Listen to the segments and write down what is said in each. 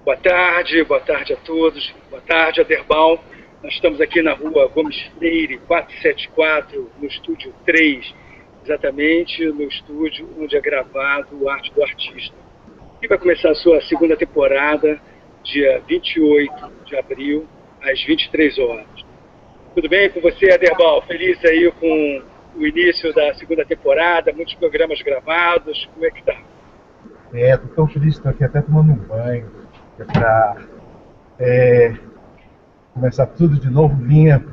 Boa tarde a todos. Boa tarde, Aderbal. Nós estamos aqui na rua Gomes Freire, 474, no estúdio 3, exatamente no estúdio onde é gravado o Arte do Artista. E vai começar a sua segunda temporada, dia 28 de abril, às 23 horas. Tudo bem com você, Aderbal? Feliz aí com o início da segunda temporada, muitos programas gravados. Como é que tá? Estou tão feliz, estou aqui até tomando um banho, para começar tudo de novo limpo,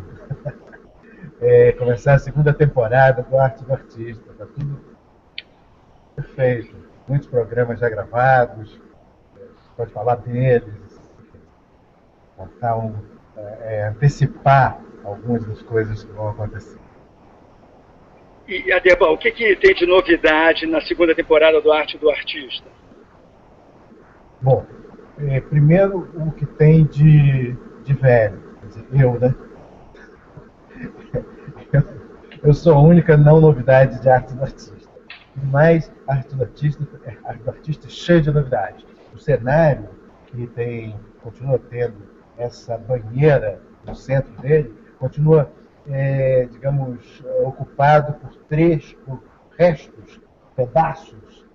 começar a segunda temporada do Arte do Artista, está tudo perfeito. Muitos programas já gravados, pode falar deles, contar antecipar algumas das coisas que vão acontecer. E, Aderbal, o que tem de novidade na segunda temporada do Arte do Artista? Bom, primeiro o que tem de velho, quer dizer, eu, né? Eu sou a única não novidade de Arte do Artista. Mas Arte do Artista é cheio de novidades. O cenário, que continua tendo essa banheira no centro dele, continua, digamos, ocupado por restos, pedaços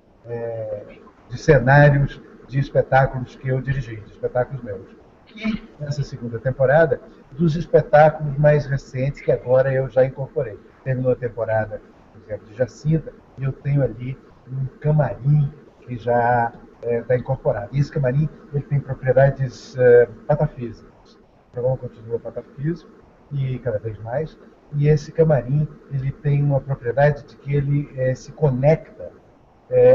de cenários de espetáculos que eu dirigi, de espetáculos meus. E nessa segunda temporada, dos espetáculos mais recentes que agora eu já incorporei. Terminou a temporada, por exemplo, de Jacinta, e eu tenho ali um camarim que já está incorporado. E esse camarim ele tem propriedades patafísicas. O programa continua patafísico e cada vez mais. E esse camarim ele tem uma propriedade de que ele se conecta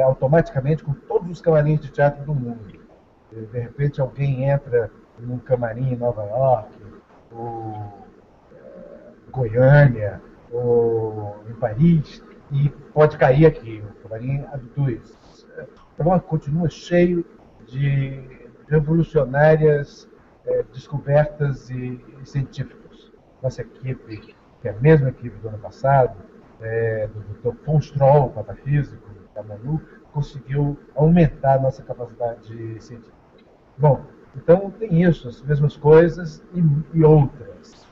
automaticamente com todos os camarins de teatro do mundo. De repente alguém entra num camarim em Nova York, ou Goiânia, ou em Paris, e pode cair aqui, o camarim abduz. Então, continua cheio de revolucionárias descobertas e científicas. Nossa equipe, que é a mesma equipe do ano passado, do Dr. von Stroll, patafísico, da Manu, conseguiu aumentar a nossa capacidade científica. Bom, então tem isso, as mesmas coisas e outras,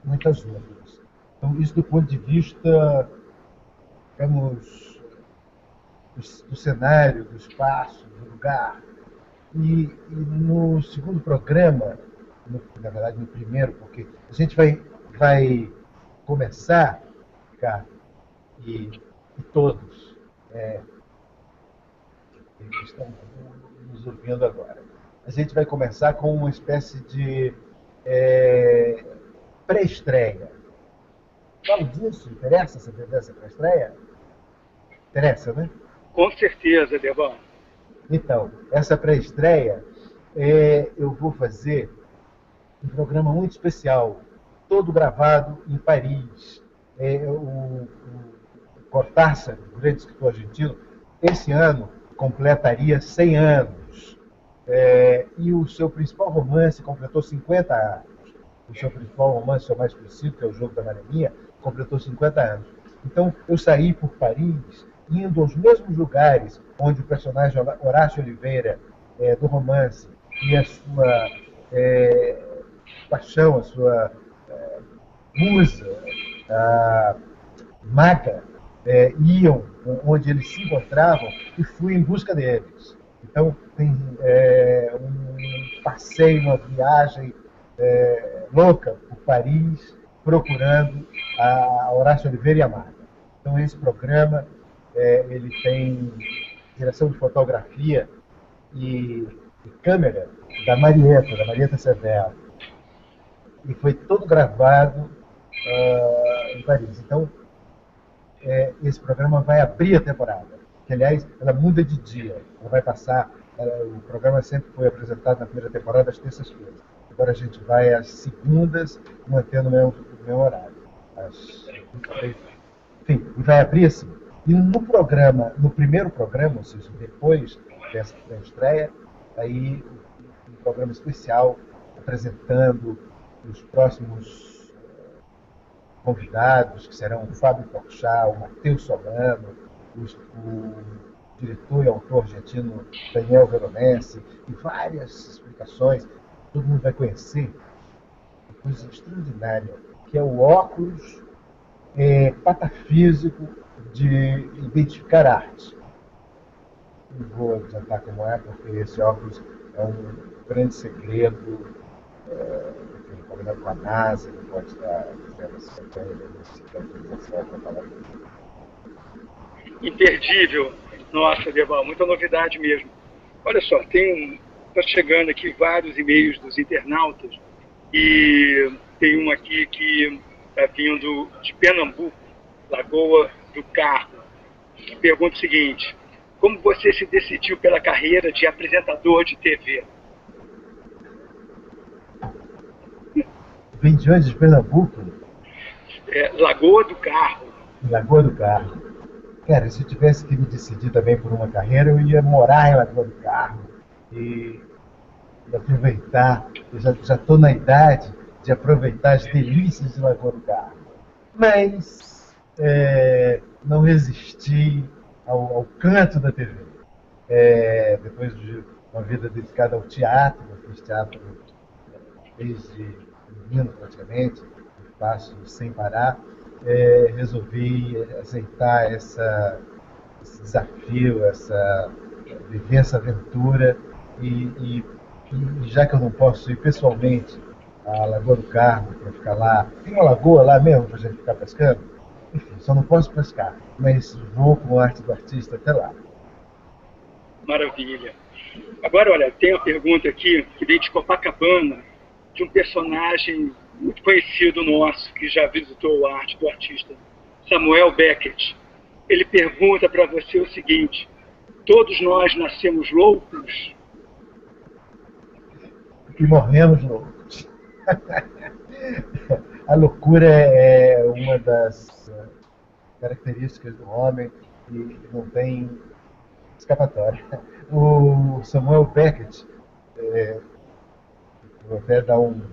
muitas outras. Então, isso do ponto de vista, digamos, do cenário, do espaço, do lugar. E no segundo programa, na verdade no primeiro, porque a gente vai começar, Ricardo, e todos que estão nos ouvindo agora. A gente vai começar com uma espécie de pré-estreia. Falo disso? Interessa saber dessa pré-estreia? Interessa, né? Com certeza, Aderbal. Então, essa pré-estreia, eu vou fazer um programa muito especial, todo gravado em Paris. O Cortázar, o grande escritor argentino, esse ano completaria 100 anos. E o seu principal romance completou 50 anos. O seu principal romance, o mais conhecido, que é O Jogo da Mareminha, completou 50 anos. Então, eu saí por Paris, indo aos mesmos lugares onde o personagem Horácio Oliveira, do romance, e a sua paixão, a sua musa, a maga, iam onde eles se encontravam e fui em busca deles. Então, tem um passeio, uma viagem louca por Paris, procurando a Horácio Oliveira e a Maga. Então, esse programa ele tem direção de fotografia e câmera da Marieta Severo. E foi todo gravado em Paris. Então, esse programa vai abrir a temporada. Que, aliás, ela muda de dia. Ela vai passar. O programa sempre foi apresentado na primeira temporada às terças-feiras. Agora a gente vai às segundas, mantendo o mesmo horário. Enfim, e vai abrir assim. E no primeiro programa, ou seja, depois dessa estreia, aí um programa especial apresentando os próximos convidados, que serão o Fábio Porchat, o Matheus Solano, o diretor e autor argentino Daniel Veronese, e várias explicações, todo mundo vai conhecer, uma coisa extraordinária, que é o óculos patafísico de identificar arte. Não vou adiantar como é, porque esse óculos é um grande segredo, enfim, combinado com a NASA, não pode estar dizendo assim, tem autorização para falar isso. Imperdível. Nossa, Deval, muita novidade mesmo. Olha só, tá chegando aqui vários e-mails dos internautas e tem um aqui que está vindo de Pernambuco, Lagoa do Carro, que pergunta o seguinte: como você se decidiu pela carreira de apresentador de TV? Vem de onde? De Pernambuco? Lagoa do Carro. Lagoa do Carro. Cara, se eu tivesse que me decidir também por uma carreira, eu ia morar em Lagoa do Carro e aproveitar. Eu já estou na idade de aproveitar as delícias de Lagoa do Carro. Mas não resisti ao canto da TV. Depois de uma vida dedicada ao teatro, eu fiz teatro desde menino praticamente, faço sem parar, resolvi aceitar esse desafio, viver essa aventura e já que eu não posso ir pessoalmente à Lagoa do Carmo para ficar lá, tem uma lagoa lá mesmo para a gente ficar pescando, enfim, só não posso pescar, mas vou com a arte do artista até lá. Maravilha. Agora, olha, tem uma pergunta aqui que vem de Copacabana, de um personagem muito conhecido nosso, que já visitou a arte do artista, Samuel Beckett. Ele pergunta para você o seguinte: todos nós nascemos loucos? E morremos loucos. A loucura é uma das características do homem e não tem escapatória. O Samuel Beckett, vou até dar uma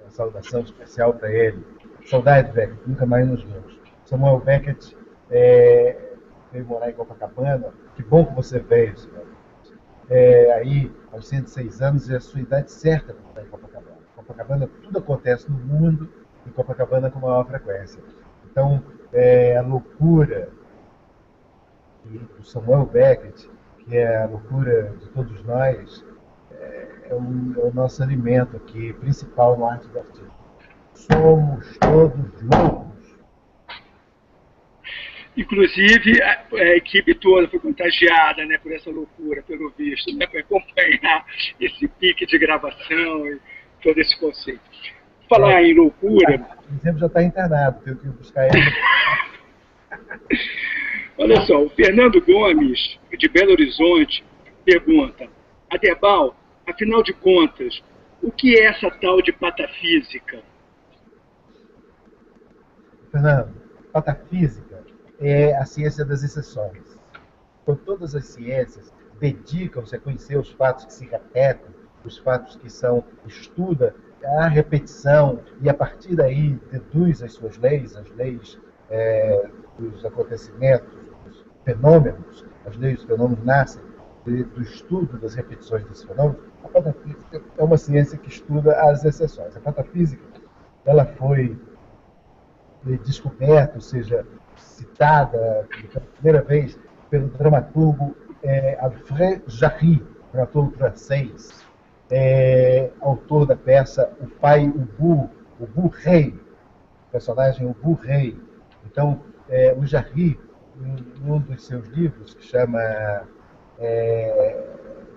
saudação especial para ele. Saudade, Beckett, nunca mais nos vemos. Samuel Beckett veio morar em Copacabana. Que bom que você veio, Samuel. Aí, aos 106 anos, é a sua idade certa para morar em Copacabana. Copacabana, tudo acontece no mundo, em Copacabana com maior frequência. Então, a loucura do Samuel Beckett, que é a loucura de todos nós, é o nosso alimento aqui, principal no arte do artista. Somos todos loucos. Inclusive, a equipe toda foi contagiada, né, por essa loucura, pelo visto, né, para acompanhar esse pique de gravação e todo esse conceito. Falar em loucura... Por exemplo, já está internado, tenho que buscar ele. Olha só, o Fernando Gomes, de Belo Horizonte, pergunta: Aderbal, afinal de contas, o que é essa tal de patafísica? Fernando, patafísica é a ciência das exceções. Então, todas as ciências dedicam-se a conhecer os fatos que se repetem, os fatos que estuda a repetição e, a partir daí, deduz as suas leis, as leis dos acontecimentos, dos fenômenos. As leis dos fenômenos nascem do estudo das repetições desses fenômenos. A patafísica é uma ciência que estuda as exceções. A patafísica ela foi descoberta, ou seja, citada pela primeira vez pelo dramaturgo Alfred Jarry, dramaturgo francês, autor da peça O Pai Ubu Rei, personagem Ubu Rei. Então, o Jarry, em um dos seus livros, que chama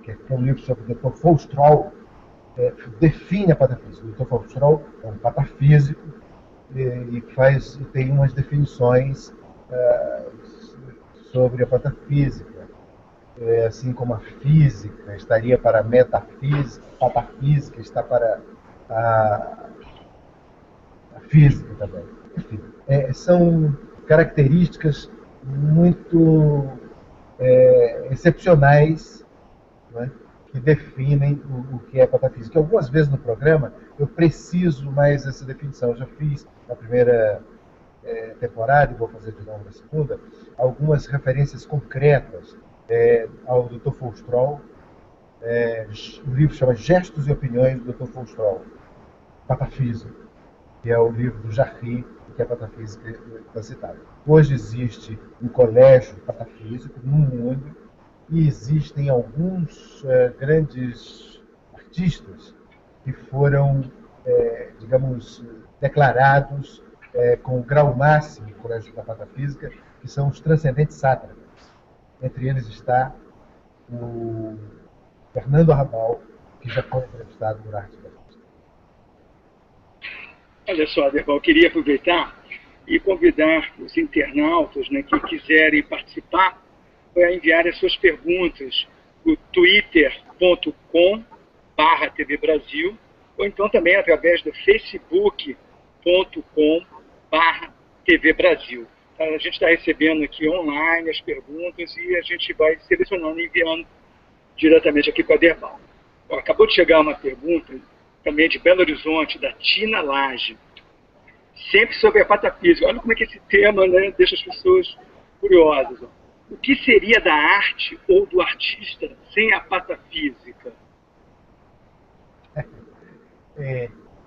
que é um livro sobre o Dr. Faustral, define a patafísica. O Dr. Faustral é um patafísico e tem umas definições sobre a patafísica. Assim como a física estaria para a metafísica, a patafísica está para a física também. Enfim, são características muito excepcionais, né, que definem o que é patafísica. Algumas vezes no programa eu preciso mais essa definição. Eu já fiz na primeira temporada, e vou fazer de novo na segunda, algumas referências concretas ao Dr. Foustrol. O livro chama Gestos e Opiniões do Dr. Foustrol, Patafísico, que é o livro do Jarry, que é a patafísica está citada. Hoje existe um colégio patafísico no mundo e existem alguns grandes artistas que foram, digamos, declarados com o grau máximo do colégio da patafísica, que são os transcendentes sátrapas. Entre eles está o Fernando Arrabal, que já foi entrevistado por Arte da Justiça. Olha só, Aderbal, eu queria aproveitar e convidar os internautas, né, que quiserem participar a enviar as suas perguntas no twitter.com/TV Brasil, ou então também através do facebook.com/TV Brasil. A gente está recebendo aqui online as perguntas e a gente vai selecionando e enviando diretamente aqui para a Aderbal. Acabou de chegar uma pergunta também de Belo Horizonte, da Tina Lage, sempre sobre a patafísica. Olha como é que esse tema, né, deixa as pessoas curiosas. O que seria da arte ou do artista sem a patafísica?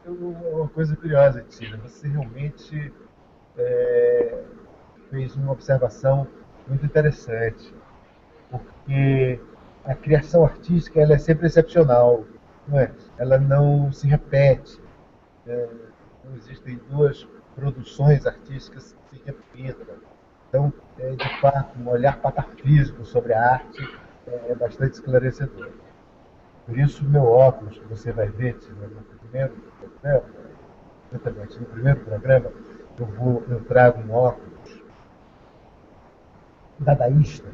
Uma coisa curiosa, Tina, você realmente fez uma observação muito interessante, porque a criação artística ela é sempre excepcional, não é? Ela não se repete. Não existem duas produções artísticas que se repitam. Então, de fato, um olhar patafísico sobre a arte é bastante esclarecedor. Por isso, o meu óculos, que você vai ver no primeiro programa, exatamente, no primeiro programa, eu trago um óculos dadaísta,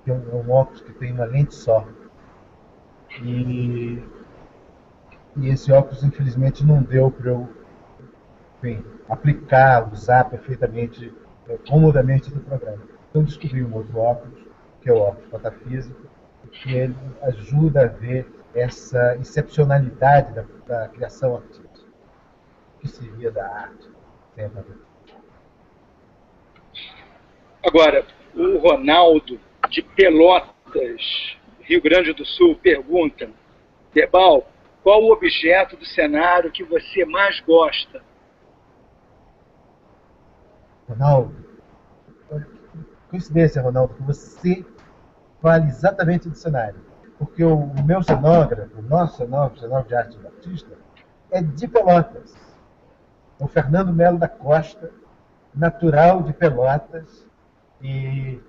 que é um óculos que tem uma lente só. E esse óculos, infelizmente, não deu para eu, enfim, aplicar, usar perfeitamente, comodamente no programa. Então, descobri um outro óculos, que é o óculos patafísico, que ele ajuda a ver essa excepcionalidade da criação artística. O que seria da arte sem a patafísica? Agora, o Ronaldo, de Pelotas, Rio Grande do Sul, pergunta: Debal, qual o objeto do cenário que você mais gosta? Ronaldo, coincidência, Ronaldo, que você fale exatamente do cenário. Porque o meu cenógrafo, o nosso cenógrafo, o cenógrafo de arte do artista, é de Pelotas. O Fernando Melo da Costa, natural de Pelotas, e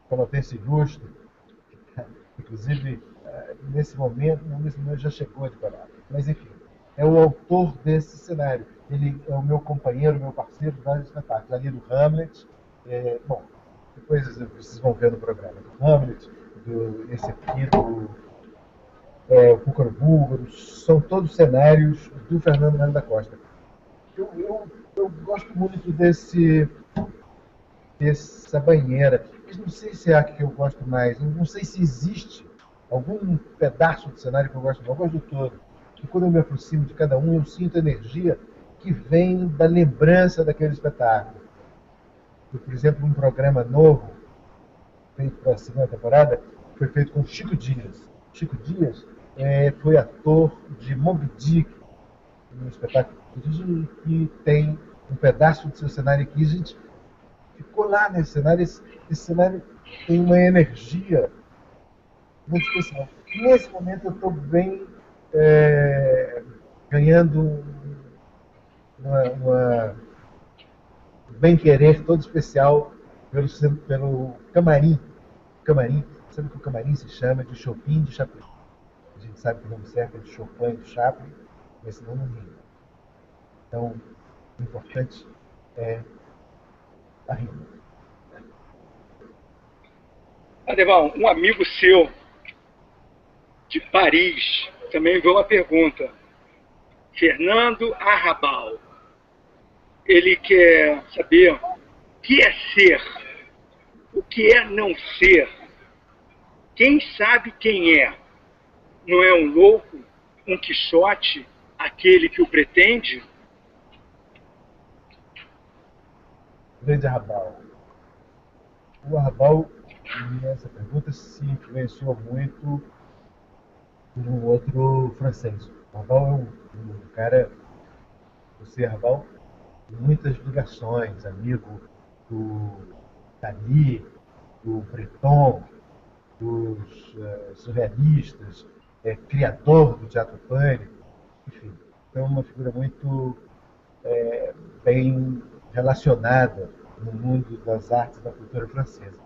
pelotense ilustre, inclusive nesse momento já chegou de Pelotas. Mas enfim, é o autor desse cenário. Ele é o meu companheiro, meu parceiro de vários espetáculos. Ali do Hamlet, bom, depois vocês vão ver no programa, do Hamlet, esse aqui do o Púcaro Búlgaro, são todos cenários do Fernando Melo da Costa. Eu gosto muito dessa banheira. Mas não sei se é a que eu gosto mais. Não sei se existe algum pedaço do cenário que eu gosto mais. Eu gosto do todo. E quando eu me aproximo de cada um, eu sinto a energia que vem da lembrança daquele espetáculo. Por exemplo, um programa novo, feito para a segunda temporada, foi feito com Chico Dias. Chico Dias foi ator de Moby Dick, um espetáculo que tem um pedaço do seu cenário aqui. A gente ficou lá nesse cenário. Esse cenário tem uma energia muito especial. Nesse momento eu estou bem ganhando uma bem-querer todo especial pelo camarim. Sabe que o camarim se chama de Chopin de Chaplin. A gente sabe que o nome certo é de Chopin e de Chaplin, mas senão não rima. Então, o importante é a rima. Aderbal, um amigo seu de Paris também enviou uma pergunta. Fernando Arrabal. Ele quer saber o que é ser, o que é não ser. Quem sabe quem é? Não é um louco, um Quixote, aquele que o pretende? grande Arrabal. O Arrabal, nessa pergunta, se influenciou muito por um outro francês. O Arrabal é um cara, você, Arrabal, tem muitas ligações, amigo do Dali, do Breton, dos surrealistas, criador do Teatro Pânico, enfim. Então, é uma figura muito bem relacionada no mundo das artes e da cultura francesa.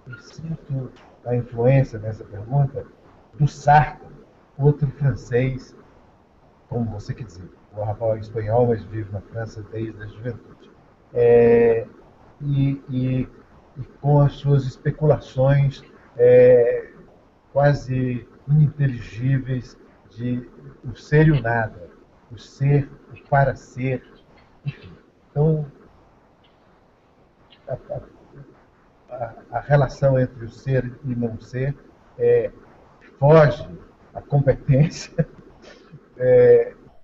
E sinto a influência nessa pergunta do Sartre, outro francês, como você quer dizer. O Arrabal é espanhol, mas vive na França desde a juventude. É, e, e, e com as suas especulações quase ininteligíveis de o ser e o nada, o ser, o para ser, enfim. Então, a, a relação entre o ser e não ser foge à competência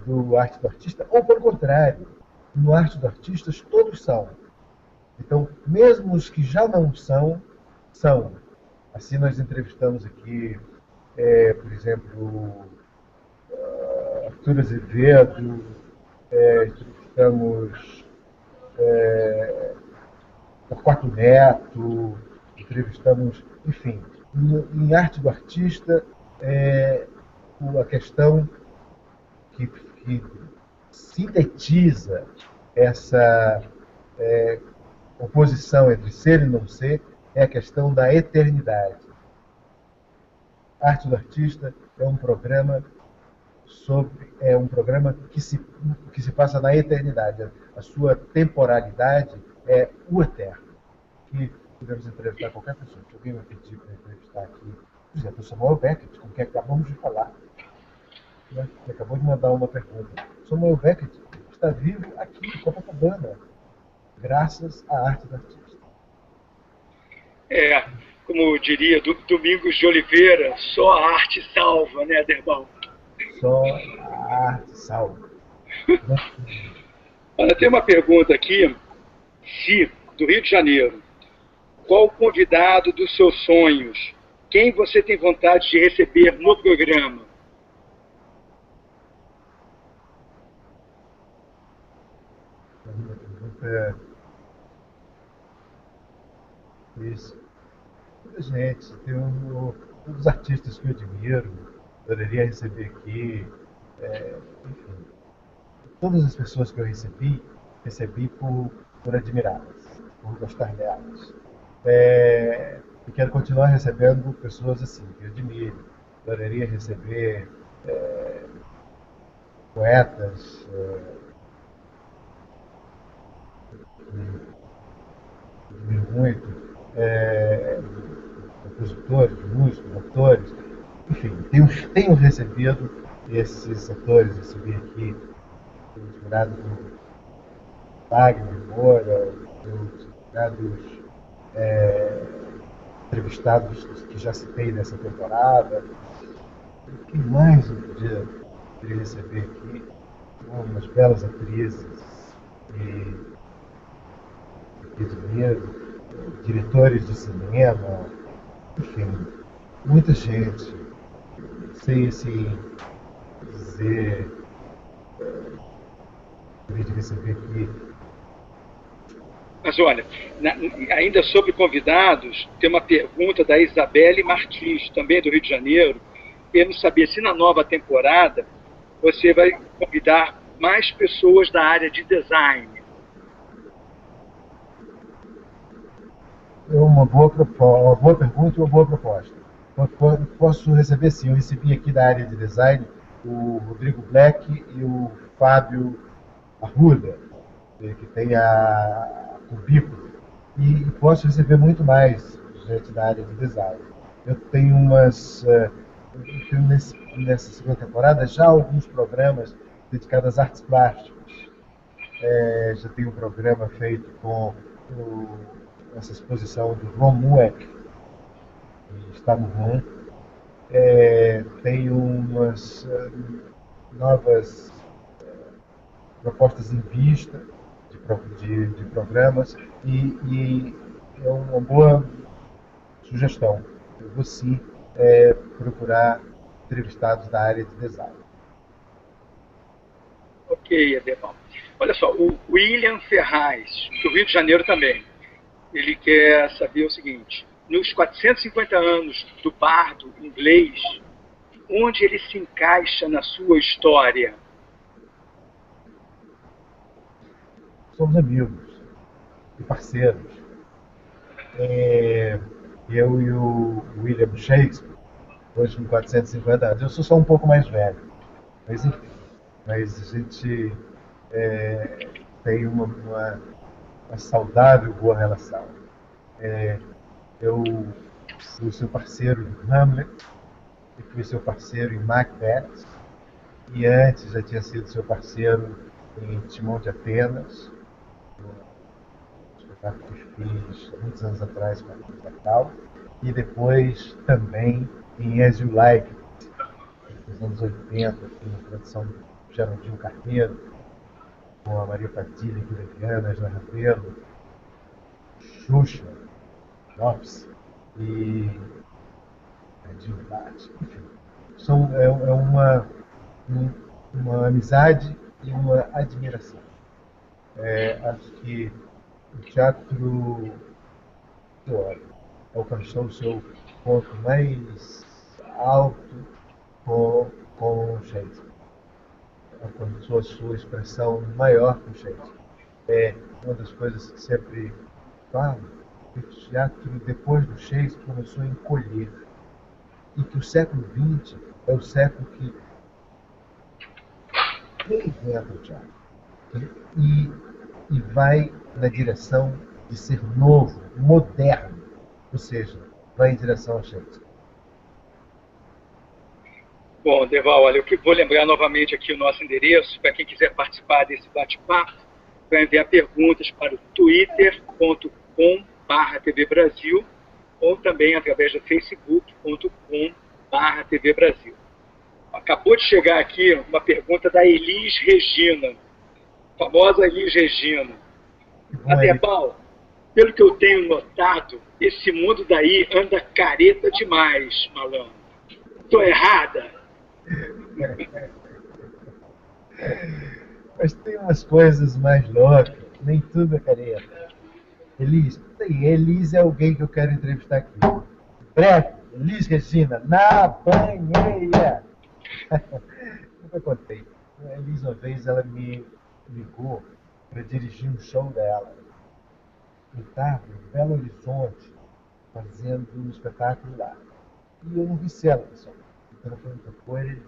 do arte do artista, ou pelo contrário, no arte do artista todos são. Então, mesmo os que já não são, são. Assim nós entrevistamos aqui, por exemplo, Arthur Azevedo, entrevistamos Torquato Neto, entrevistamos, enfim, em arte do artista, a questão que sintetiza essa oposição entre ser e não ser é a questão da eternidade. Arte do Artista é um programa que se passa na eternidade. A sua temporalidade é o eterno. Que podemos entrevistar qualquer pessoa. Se alguém me pedir para entrevistar aqui, por exemplo, o Samuel Beckett, com quem acabamos de falar, né, que acabou de mandar uma pergunta. Samuel Beckett está vivo aqui em Copacabana, graças à arte do artista. Como diria Domingos de Oliveira, só a arte salva, né, Derbal? Só a arte salva. Olha, tem uma pergunta aqui, do Rio de Janeiro. Qual o convidado dos seus sonhos? Quem você tem vontade de receber no programa? Isso. Muita gente, tem um dos artistas que eu admiro, adoraria receber aqui, enfim. Todas as pessoas que eu recebi por admirá-las, por gostar delas. E quero continuar recebendo pessoas assim, que eu admiro. Adoraria receber poetas, admiro muito, compositores, músicos, atores, enfim, tenho recebido esses atores, recebi aqui, tenho admirado Wagner Moura, os admirados entrevistados que já citei nessa temporada. O que mais eu poderia receber aqui? Umas belas atrizes que admiro, diretores de cinema, enfim, muita gente. Sei assim dizer, de receber aqui. Mas olha, ainda sobre convidados, tem uma pergunta da Isabelle Martins, também do Rio de Janeiro, querendo saber se na nova temporada você vai convidar mais pessoas da área de design. É uma boa pergunta e uma boa proposta. Posso receber sim. Eu recebi aqui da área de design o Rodrigo Black e o Fábio Arruda, que tem a Cubículo. E posso receber muito mais gente da área de design. Eu tenho nessa segunda temporada já alguns programas dedicados às artes plásticas. Já tem um programa feito com essa exposição do Ron Mueck, que está no ROM. Tem umas novas propostas em vista. de programas e é uma boa sugestão. Eu vou sim procurar entrevistados da área de design. Ok, Aderbal. Olha só, o William Ferraz, do Rio de Janeiro também, ele quer saber o seguinte: nos 450 anos do bardo inglês, onde ele se encaixa na sua história? Somos amigos e parceiros. Eu e o William Shakespeare, hoje com 450 anos. Eu sou só um pouco mais velho, mas enfim. Mas a gente tem uma saudável, boa relação. Eu fui seu parceiro em Hamlet, e fui seu parceiro em Macbeth, e antes já tinha sido seu parceiro em Timão de Atenas, um espetáculo que fiz muitos anos atrás com a Natal, e depois também em As You Like, nos anos 80, na produção do Geraldinho Carneiro, com a Maria Padilha, Guilherme, Joana Rabelo, Xuxa, Lopes e Edinho Bate, enfim. Uma amizade e uma admiração. Acho que o teatro alcançou o seu ponto mais alto com Shakespeare. Alcançou a sua expressão maior com Shakespeare. É uma das coisas que sempre falo, que o teatro, depois do Shakespeare, começou a encolher. E que o século XX é o século que reinventa o teatro. E vai na direção de ser novo, moderno. Ou seja, vai em direção ao Shakespeare. Bom, Deval, olha, eu vou lembrar novamente aqui o nosso endereço, para quem quiser participar desse bate-papo, vai enviar perguntas para o twitter.com/tvbrasil ou também através do facebook.com/tvbrasil. Acabou de chegar aqui uma pergunta da Elis Regina, famosa Elis Regina. Aderbal, pelo que eu tenho notado, esse mundo daí anda careta demais, malandro. Tô errada? Mas tem umas coisas mais loucas, nem tudo é careta. Elis é alguém que eu quero entrevistar aqui. Breve, Elis Regina, na banheira. Nunca contei. A Elis, uma vez, ela me ligou para dirigir um show dela. Eu estava em Belo Horizonte fazendo um espetáculo lá. E eu não vi ela, pessoal. Então ela perguntou, pô, Elis,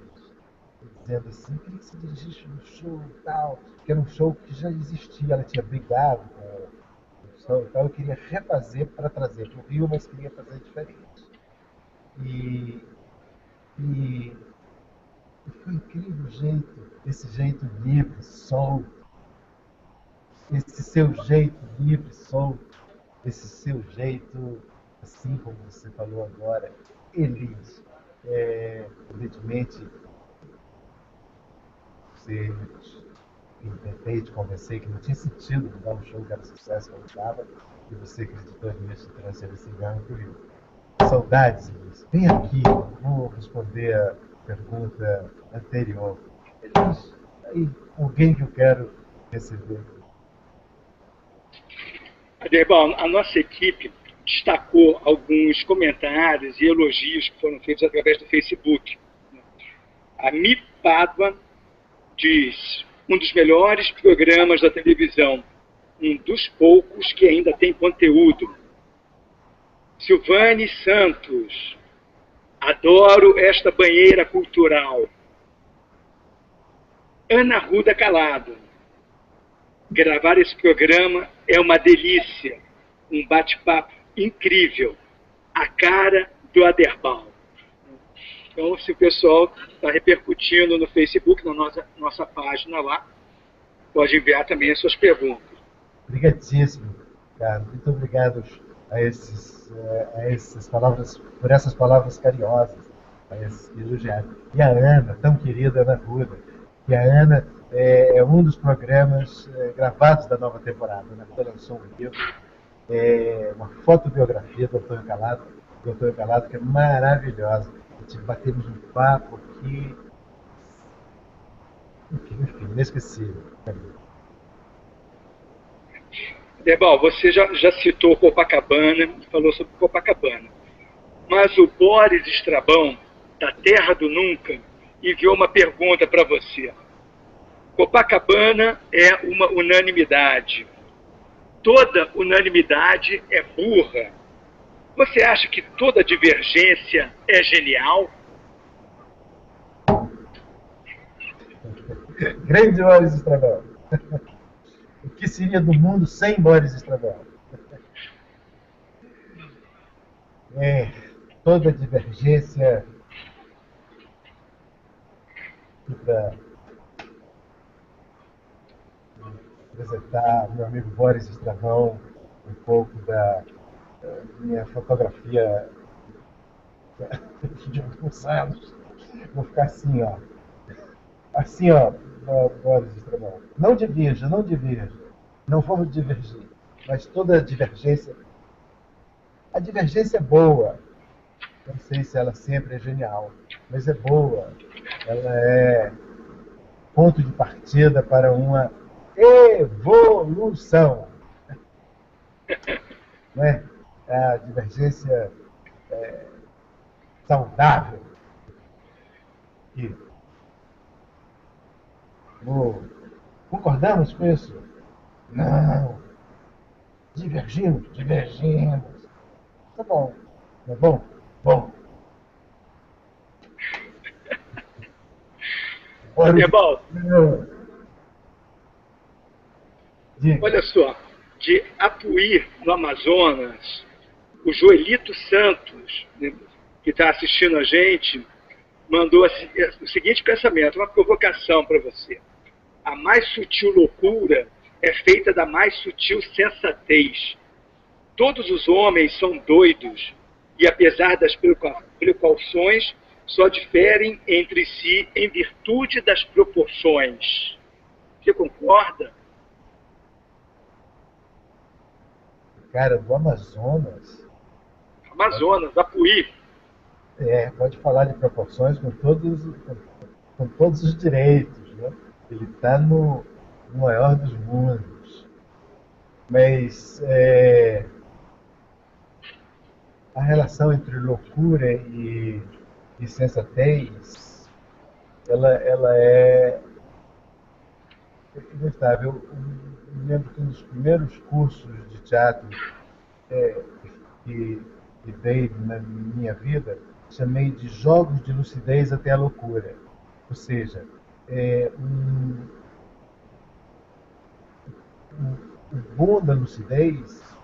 dizendo assim, queria que você dirigisse um show e tal, que era um show que já existia, ela tinha brigado com o show e tal, eu queria refazer para trazer para o Rio, mas queria fazer diferente. E, e foi incrível o jeito, esse jeito livre, solto, esse seu jeito livre, solto, esse seu jeito, assim como você falou agora, Elis. Evidentemente, você tentei te convencer que não tinha sentido mudar um show que era sucesso quando estava, e você acreditou nisso e trouxe esse engano para o Rio. Saudades, Luiz. Vem aqui, vou responder a pergunta anterior. Elis, aí, alguém que eu quero receber. Aderbal, a nossa equipe destacou alguns comentários e elogios que foram feitos através do Facebook. A Mi Padua diz: um dos melhores programas da televisão, um dos poucos que ainda tem conteúdo. Silvane Santos: adoro esta banheira cultural. Ana Ruda Calado: gravar esse programa é uma delícia, um bate-papo incrível, a cara do Aderbal. Então, se o pessoal está repercutindo no Facebook, na nossa página lá, pode enviar também as suas perguntas. Obrigadíssimo, cara. Muito obrigado a essas palavras, por essas palavras carinhosas, a esses que elogiaram. E a Ana, tão querida Ana Ruda, que a Ana é um dos programas gravados da nova temporada. Né? Lançou um livro, uma fotobiografia do Antônio Calado, que é maravilhosa. Batemos um papo aqui, enfim, inesquecível. Derbal, você já citou Copacabana e falou sobre Copacabana. Mas o Boris Estrabão, da Terra do Nunca, enviou uma pergunta para você. Copacabana é uma unanimidade. Toda unanimidade é burra. Você acha que toda divergência é genial? Grande Boris Estrabão. O que seria do mundo sem Boris Estrabão? Toda divergência para apresentar meu amigo Boris Estrabão um pouco da minha fotografia de alguns anos. Vou ficar assim, ó. Assim, ó, Boris Estrabão. Não divirja, não divirja. Não vamos divergir. Mas toda divergência. A divergência é boa. Não sei se ela sempre é genial, mas é boa. Ela é ponto de partida para uma evolução. Não é? A divergência saudável. E, concordamos com isso? Não. Divergimos? Divergimos. Tá bom. Tá bom? Bom. Derbal, olha só, de Apuí, no Amazonas, o Joelito Santos, né, que está assistindo a gente, mandou o seguinte pensamento, uma provocação para você. A mais sutil loucura é feita da mais sutil sensatez. Todos os homens são doidos e, apesar das precauções, só diferem entre si em virtude das proporções. Você concorda? Cara, do Amazonas. Amazonas, Apuí. Pode falar de proporções com todos os direitos. Né? Ele está no maior dos mundos. Mas a relação entre loucura e sensatez, ela é inevitável. Eu me lembro que um dos primeiros cursos de teatro que dei na minha vida, chamei de jogos de lucidez até a loucura. Ou seja, o bom da lucidez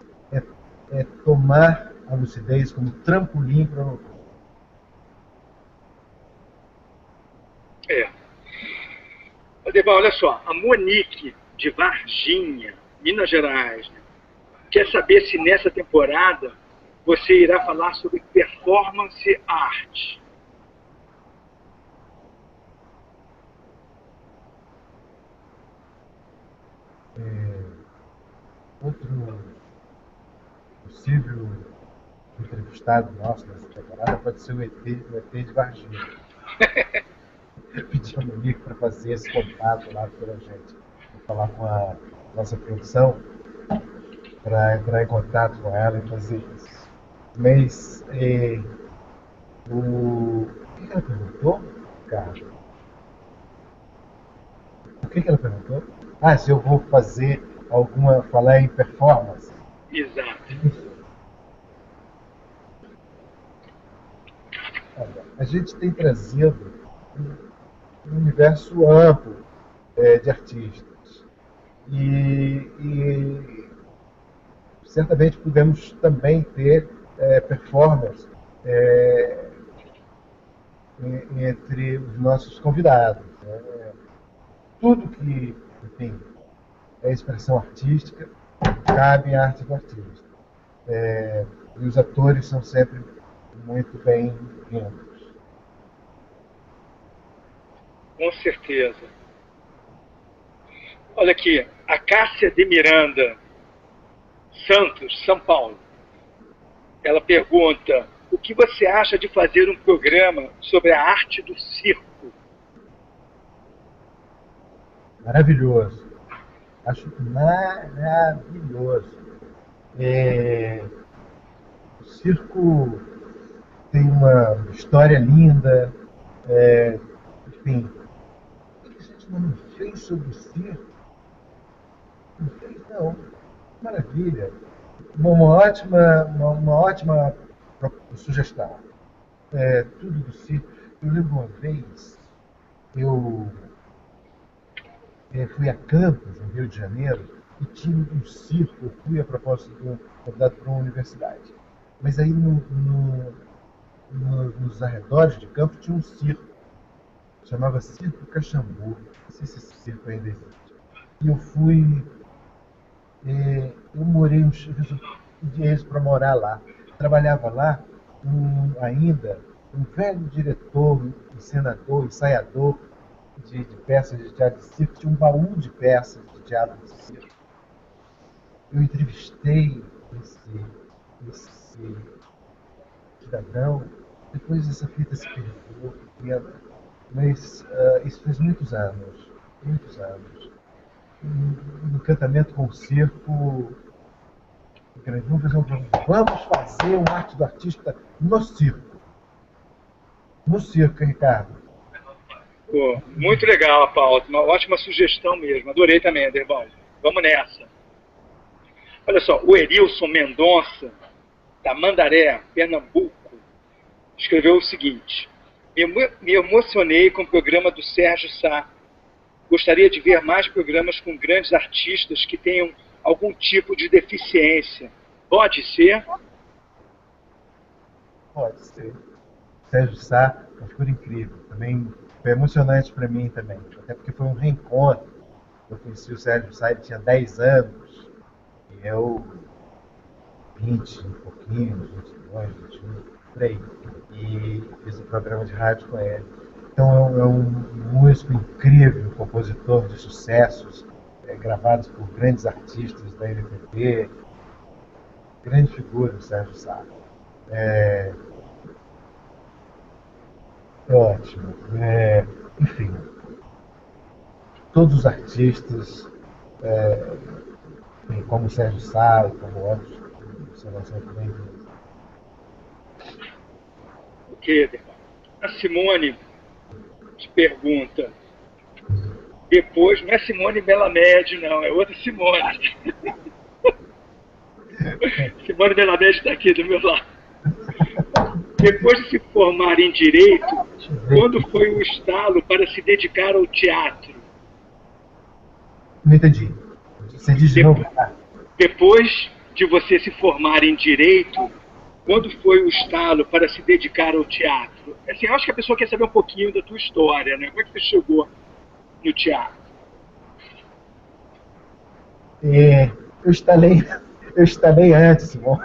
é tomar a lucidez como trampolim para a loucura. Aderbal, olha só, a Monique de Varginha, Minas Gerais, né, quer saber se nessa temporada você irá falar sobre performance art. Outro possível entrevistado nosso nessa temporada pode ser o ET de Varginha. Pedir ao Monique para fazer esse contato lá pela gente. Vou falar com a nossa produção para entrar em contato com ela e fazer isso. Mas o que ela perguntou, Carlos? O que ela perguntou? Se eu vou fazer falar em performance. Exato. A gente tem trazido um universo amplo de artistas. E certamente podemos também ter performance entre os nossos convidados. Tudo que, enfim, é expressão artística cabe à arte do artista. E os atores são sempre muito bem-vindos. Com certeza. Olha aqui, a Cássia de Miranda Santos, São Paulo. Ela pergunta: o que você acha de fazer um programa sobre a arte do circo? Maravilhoso. Acho maravilhoso. É, o circo tem uma história linda. Enfim, o que a gente não fez sobre o circo? Não fez, não. Maravilha. Uma ótima sugestão. Tudo do circo. Eu lembro uma vez, eu fui a Campos, no Rio de Janeiro, e tinha um circo. Eu fui a propósito de um convidado para uma universidade. Mas aí nos arredores de Campos tinha um circo, chamava Circo Caxambu. Não sei se esse circo ainda existe. E eu morei uns dias para morar lá. Trabalhava lá ainda um velho diretor, encenador, ensaiador de peças de teatro de circo, tinha um baú de peças de teatro de circo. Eu entrevistei esse cidadão, depois essa fita se perdeu, mas isso faz muitos anos. Um encantamento com o circo grande. Vamos fazer um arte do artista no circo. No circo, Ricardo. Pô, muito legal a pauta, uma ótima sugestão mesmo. Adorei também, Anderval. Vamos nessa. Olha só, o Erilson Mendonça, da Mandaré, Pernambuco, escreveu o seguinte: me emocionei com o programa do Sérgio Sá. Gostaria de ver mais programas com grandes artistas que tenham algum tipo de deficiência. Pode ser? Pode ser. Sérgio Sá, uma figura incrível. Também foi emocionante para mim também. Até porque foi um reencontro. Eu conheci o Sérgio Sá, ele tinha 10 anos. E eu 20, um pouquinho, 22, 21, por aí. E fiz um programa de rádio com ele. Então é um músico incrível, compositor de sucessos, gravados por grandes artistas da MPB. Grande figura, o Sérgio Sá. É, ótimo. Enfim, todos os artistas, como o Sérgio Sá e como outros, serão sempre bem-vindos. O que, a Simone te pergunta. Depois, não é Simone Melamed, não, é outra Simone. Simone Melamed está aqui do meu lado. Depois de se formar em Direito, quando foi o estalo para se dedicar ao teatro? Não entendi. Você diz de novo? Depois de você se formar em Direito, quando foi o estalo para se dedicar ao teatro? Assim, eu acho que a pessoa quer saber um pouquinho da tua história, né? Como é que você chegou no teatro? Eu instalei, eu instalei antes, Simone.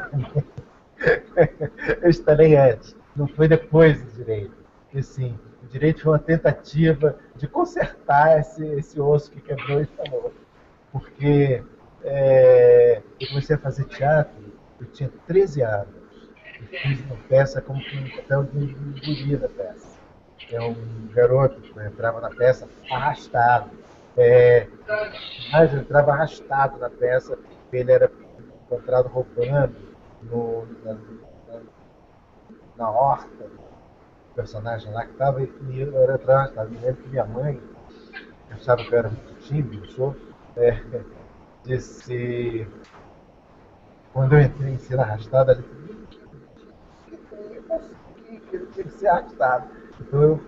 Eu instalei antes. Não foi depois do direito. Porque, assim, o direito foi uma tentativa de consertar esse osso que quebrou e falou. Porque eu comecei a fazer teatro, eu tinha 13 anos. E fiz uma peça como que um papel de um guri da peça. É um garoto que entrava na peça arrastado. Mas eu entrava arrastado na peça, ele era encontrado roubando no, na, na horta do personagem lá que estava, e eu era arrastado. Me lembro que minha mãe achava que eu era muito tímido, sou, disse, quando eu entrei em cena arrastada, ela disse: eu consegui ser arrastado. Então,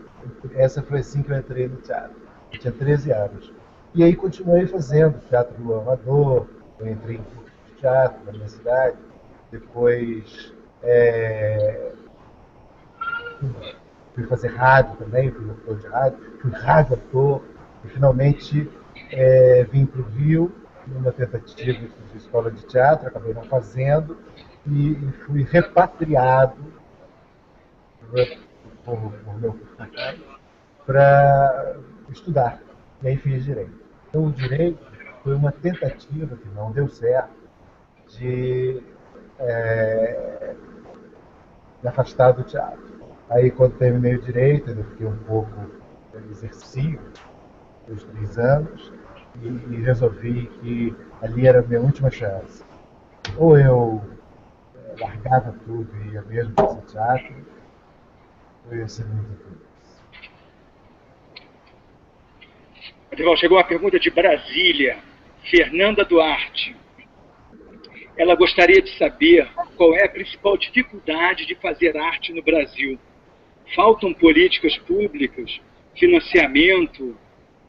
essa foi assim que eu entrei no teatro. Eu tinha 13 anos. E aí continuei fazendo teatro amador, eu entrei em curso de teatro na minha cidade, depois fui fazer rádio também, fui locutor de rádio, fui rádio ator, e finalmente vim para o Rio, numa tentativa de escola de teatro, acabei não fazendo, e fui repatriado por meu pai para estudar. E aí fiz direito. Então, o direito foi uma tentativa que não deu certo de me afastar do teatro. Aí, quando terminei o direito, eu fiquei um pouco exercício, os 3 anos, e resolvi que ali era a minha última chance. Ou eu largava tudo e ia mesmo fazer teatro, ou ia ser muito feliz. Adeval, chegou uma pergunta de Brasília, Fernanda Duarte. Ela gostaria de saber qual é a principal dificuldade de fazer arte no Brasil. Faltam políticas públicas, financiamento,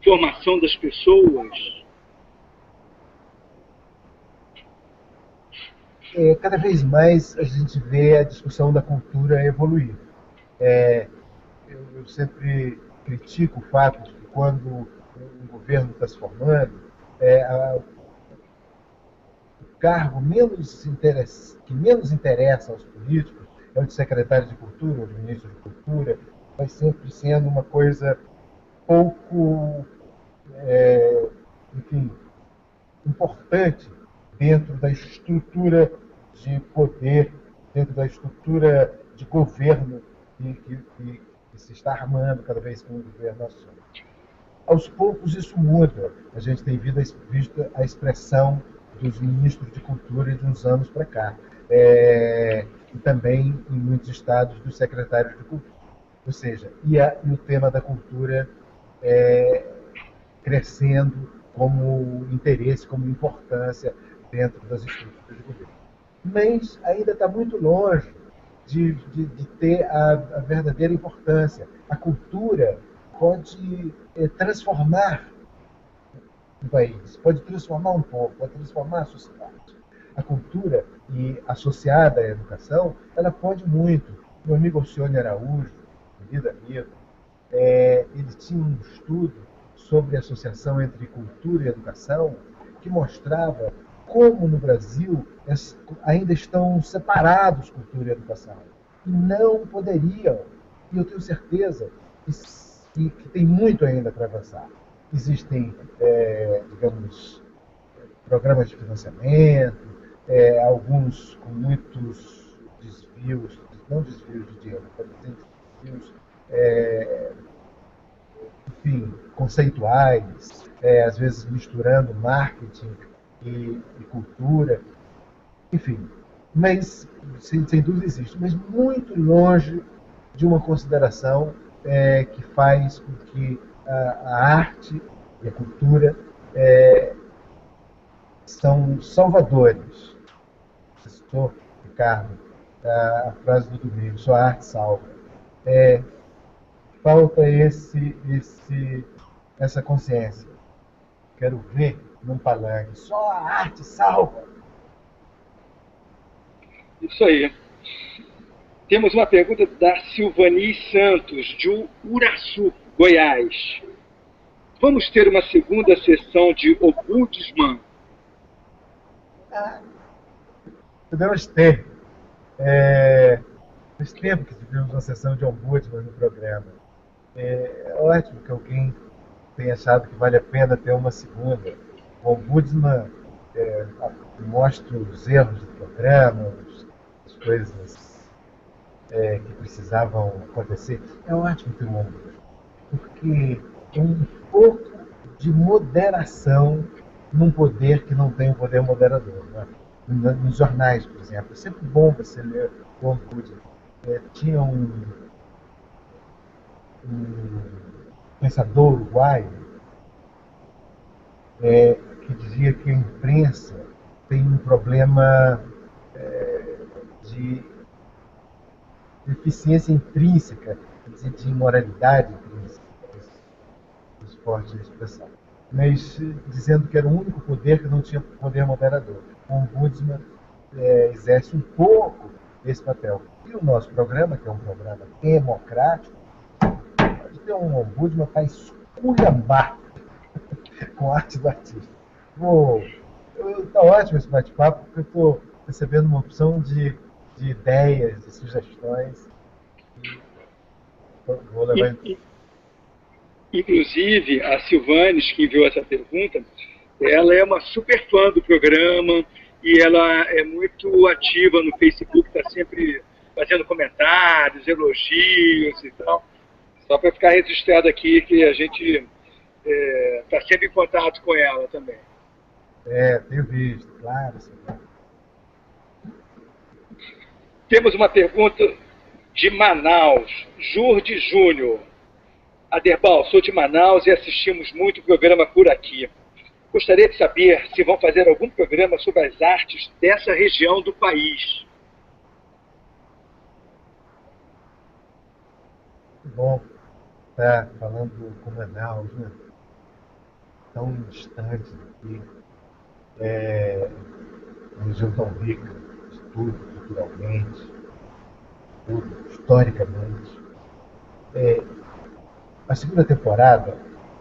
formação das pessoas? Cada vez mais a gente vê a discussão da cultura evoluir. Eu sempre critico o fato de que quando um governo está se formando, o cargo que menos interessa aos políticos é o de secretário de Cultura, ou de ministro de Cultura, vai sempre sendo uma coisa pouco, enfim, importante dentro da estrutura de poder, dentro da estrutura de governo que se está armando cada vez que um governo assume. Aos poucos isso muda. A gente tem visto a expressão dos ministros de cultura de uns anos para cá. E também, em muitos estados, dos secretários de cultura. Ou seja, e o tema da cultura crescendo como interesse, como importância dentro das estruturas de governo. Mas ainda está muito longe de ter a verdadeira importância. A cultura pode transformar um país, pode transformar um povo, pode transformar a sociedade. A cultura, e associada à educação, ela pode muito. Meu amigo Alcione Araújo, querido amigo, ele tinha um estudo sobre a associação entre cultura e educação que mostrava como no Brasil ainda estão separados cultura e educação. E não poderiam. E eu tenho certeza que tem muito ainda para avançar. Existem, digamos, programas de financiamento, alguns com muitos desvios, não desvios de dinheiro, mas desvios, enfim, conceituais, às vezes misturando marketing e cultura, enfim. Mas, sem dúvida, existe, mas muito longe de uma consideração que faz com que a arte e a cultura são salvadores. Você citou, Ricardo, a frase do domingo, só a arte salva. Falta essa consciência. Quero ver num palanque, só a arte salva. Isso aí. Temos uma pergunta da Silvani Santos, de Uraçu, Goiás. Vamos ter uma segunda sessão de Ombudsman? Podemos ter. Faz tempo que tivemos uma sessão de ombudsman no programa. É ótimo que alguém tenha achado que vale a pena ter uma segunda. O ombudsman mostra os erros do programa, as coisas que precisavam acontecer. É ótimo ter um ombudsman, porque é um pouco de moderação num poder que não tem um poder moderador. Né? Nos jornais, por exemplo, é sempre bom você ler o ombudsman. Tinha um pensador uruguaio que dizia que a imprensa tem um problema de deficiência intrínseca, quer dizer, de imoralidade intrínseca, esse forte de expressão. Mas dizendo que era o único poder que não tinha poder moderador. O ombudsman exerce um pouco esse papel. E o nosso programa, que é um programa democrático, pode ter um ombudsman para esculhambar com a arte do artista. Está ótimo esse bate-papo, porque eu estou recebendo uma opção de ideias, de sugestões. Vou levar Inclusive, a Silvanes, que enviou essa pergunta, ela é uma super fã do programa e ela é muito ativa no Facebook, está sempre fazendo comentários, elogios e tal. Só para ficar registrado aqui que a gente está sempre em contato com ela também. Tenho visto, claro, sim. Temos uma pergunta de Manaus, Jurde Júnior. Aderbal, sou de Manaus e assistimos muito programa por aqui. Gostaria de saber se vão fazer algum programa sobre as artes dessa região do país. Que bom estar falando com Manaus, né? Tão distante daqui. Uma região tão rica de tudo, culturalmente, tudo, historicamente. A segunda temporada,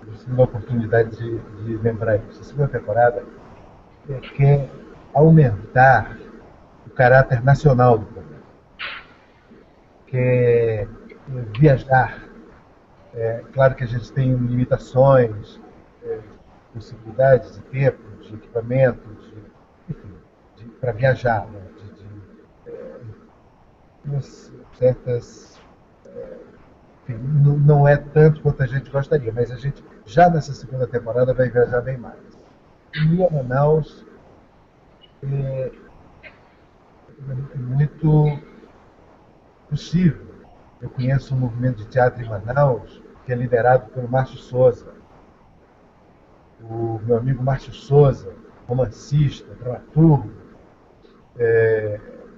eu tive a oportunidade de lembrar isso, a segunda temporada quer aumentar o caráter nacional do programa, quer viajar. Claro que a gente tem limitações, possibilidades de tempo, de equipamentos, enfim, para viajar, né? Umas certas. Enfim, não é tanto quanto a gente gostaria, mas a gente já nessa segunda temporada vai viajar bem mais. E a Manaus é muito possível. Eu conheço um movimento de teatro em Manaus que é liderado pelo Márcio Souza. O meu amigo Márcio Souza, romancista, dramaturgo,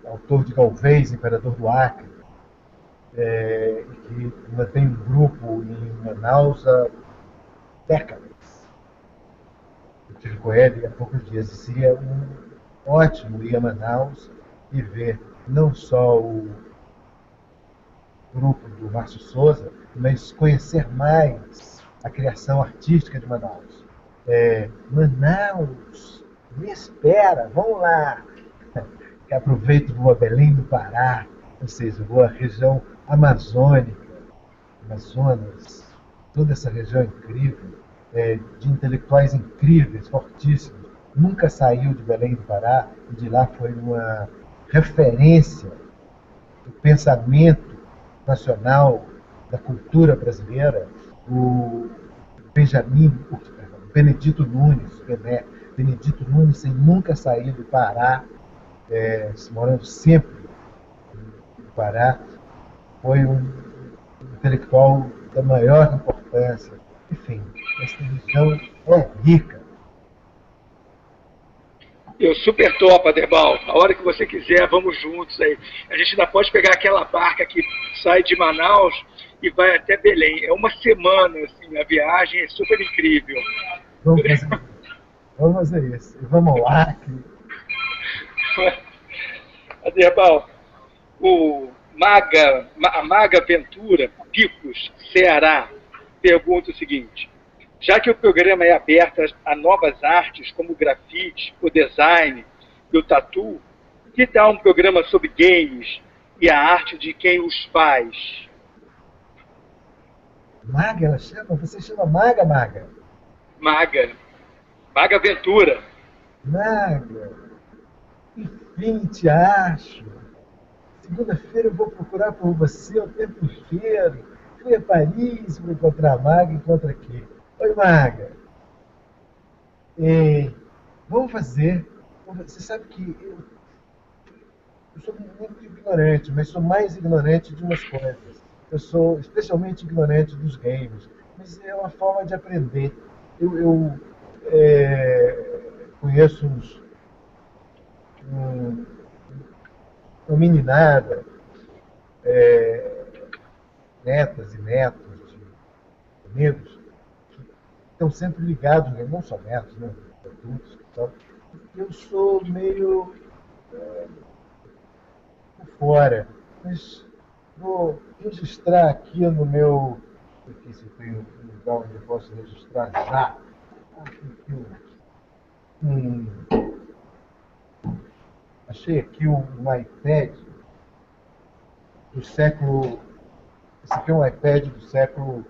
autor de Galvez, Imperador do Acre, que mantém um grupo em Manaus há décadas. Eu estive com ele há poucos dias e seria ótimo ir a Manaus e ver não só o grupo do Márcio Souza, mas conhecer mais a criação artística de Manaus. Manaus, me espera, vamos lá. Que aproveito, vou a Belém do Pará, ou seja, vou à região amazônica, Amazonas, toda essa região incrível, de intelectuais incríveis, fortíssimos. Nunca saiu de Belém do Pará e de lá foi uma referência do pensamento nacional, da cultura brasileira, o Benedito Nunes, Bené, Benedito Nunes, sem nunca sair do Pará, morando sempre no Pará, foi um intelectual da maior importância. Enfim, essa região é rica. Eu super topo, Aderbal. A hora que você quiser, vamos juntos aí. A gente ainda pode pegar aquela barca que sai de Manaus e vai até Belém. É uma semana, assim, a viagem é super incrível. Vamos fazer isso. E vamos lá. Aderbal, a Maga Ventura, Picos, Ceará, pergunta o seguinte: já que o programa é aberto a novas artes como o grafite, o design e o tatu, que tal um programa sobre games e a arte de quem os faz? Maga, ela chama? Você chama Maga, Maga? Maga Ventura. Maga, enfim, te acho. Segunda-feira eu vou procurar por você o tempo inteiro. Fui a Paris para encontrar a Maga, encontro aqui. Oi, Maga. Vamos fazer. Você sabe que eu sou muito ignorante, mas sou mais ignorante de umas coisas. Eu sou especialmente ignorante dos games, mas é uma forma de aprender. Eu conheço uma meninada, netas e netos de amigos, que estão sempre ligados, não só netos, né, adultos. Então, eu sou meio por fora, mas vou registrar aqui no meu. Aqui se tem um lugar onde eu posso registrar já. Achei aqui um iPad do século. Esse aqui é um iPad do século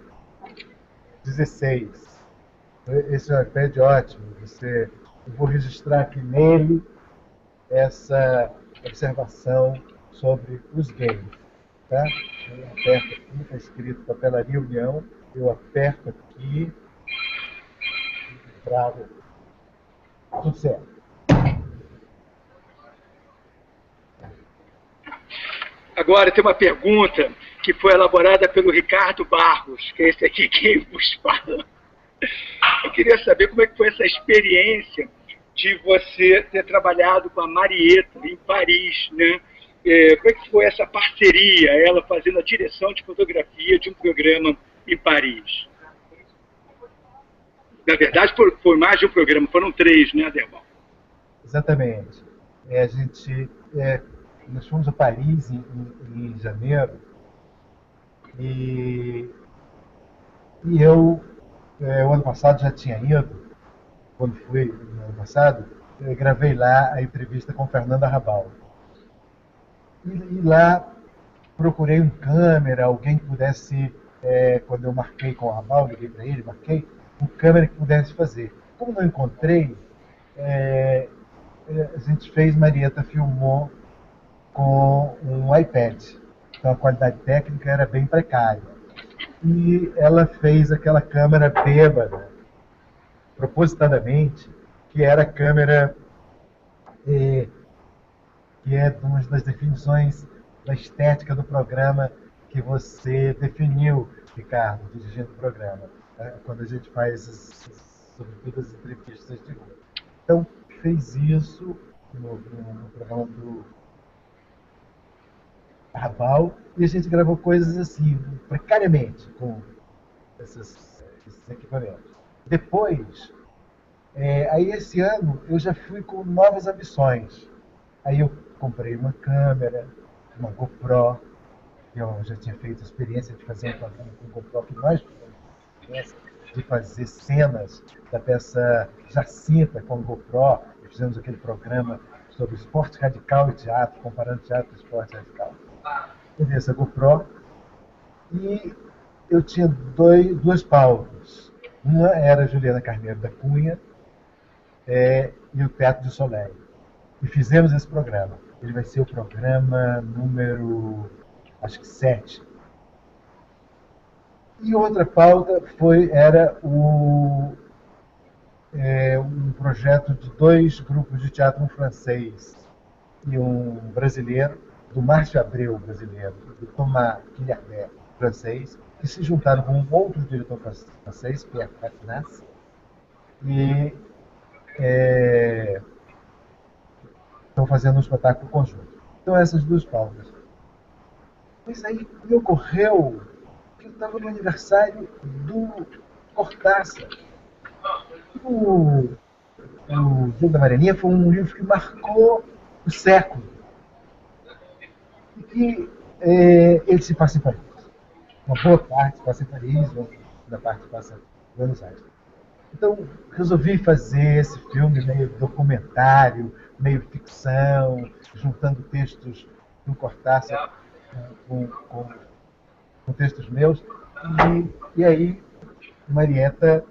16. Esse é um iPad ótimo. Eu vou registrar aqui nele essa observação sobre os games. Tá? Eu aperto aqui, está escrito Papelaria União, eu aperto aqui, travo, tudo certo. Agora tem uma pergunta que foi elaborada pelo Ricardo Barros, que é esse aqui quem vos fala. Eu queria saber como é que foi essa experiência de você ter trabalhado com a Marieta em Paris, né? Como é que foi essa parceria, ela fazendo a direção de fotografia de um programa em Paris? Na verdade, foi mais de um programa, foram 3, né, Aderbal? Exatamente. Nós fomos a Paris em janeiro e eu, o ano passado já tinha ido, quando fui no ano passado, eu gravei lá a entrevista com Fernanda Rabal. E lá procurei um câmera, alguém que pudesse, quando eu marquei com o Rabal, liguei para ele, marquei, um câmera que pudesse fazer. Como não encontrei, a gente fez, Marieta filmou com um iPad. Então a qualidade técnica era bem precária. E ela fez aquela câmera bêbada, propositadamente, que era a câmera que é uma das definições da estética do programa que você definiu, Ricardo, dirigindo o programa, quando a gente faz, sobretudo, as entrevistas de rua. Então, fez isso no programa do Rabal e a gente gravou coisas assim, precariamente, com esses equipamentos. Depois, aí esse ano, eu já fui com novas ambições. Aí eu comprei uma câmera, uma GoPro, que eu já tinha feito a experiência de fazer um programa com GoPro que nós fizemos, de fazer cenas da peça Jacinta com GoPro, e fizemos aquele programa sobre esporte radical e teatro, comparando teatro e esporte radical. Eu vi essa GoPro e eu tinha duas pautas. Uma era a Juliana Carneiro da Cunha e o Teatro de Soleil. E fizemos esse programa. Ele vai ser o programa número, acho que 7. E outra pauta era um projeto de 2 grupos de teatro, um francês e um brasileiro, do Márcio Abreu, brasileiro, do Thomas Quillardé, francês, que se juntaram com um outro diretor francês, Pierre Patnas, e estão fazendo um espetáculo conjunto. Então, essas 2 pautas. Mas aí me ocorreu que eu estava no aniversário do Cortázar. O Jogo da Mareninha foi um livro que marcou o século. E que ele se passa em Paris. Uma boa parte se passa em Paris, outra parte se passa em Buenos Aires. Então, resolvi fazer esse filme meio documentário, meio ficção, juntando textos do Cortázar com textos meus. E aí, Marieta